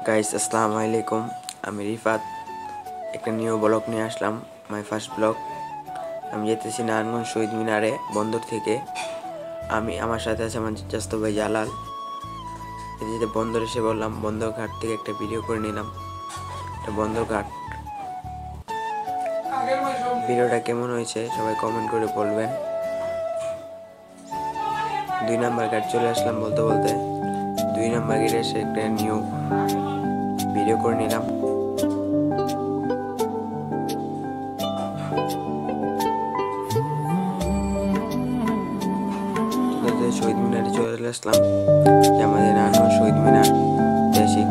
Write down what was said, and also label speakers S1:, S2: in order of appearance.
S1: Guys আসসালামু আলাইকুম, আমি রিফাত। একটা নিউ ব্লগ নিয়ে আসলাম, মাই ফার্স্ট ব্লগ। আমি যেতেছি নারায়ণগঞ্জ শহীদ মিনারে বন্দর থেকে। আমার সাথে আছে আমার চাচাতো ভাই জালাল। যেতে বন্দর এসে বললাম, বন্দর ঘাট থেকে একটা ভিডিও করে নিলাম। এটা বন্দর ঘাট। ভিডিওটা কেমন হয়েছে সবাই কমেন্ট করে বলবেন। 2 নাম্বার ঘাট চলে আসলাম বলতে বলতে। 2 নাম্বার গেটে এসে একটা নিউ ভিডিও করে নিলাম। শহীদ মিনারে চলে আসলাম, আমাদের নারায়ণগঞ্জ শহীদ মিনার বেসিক।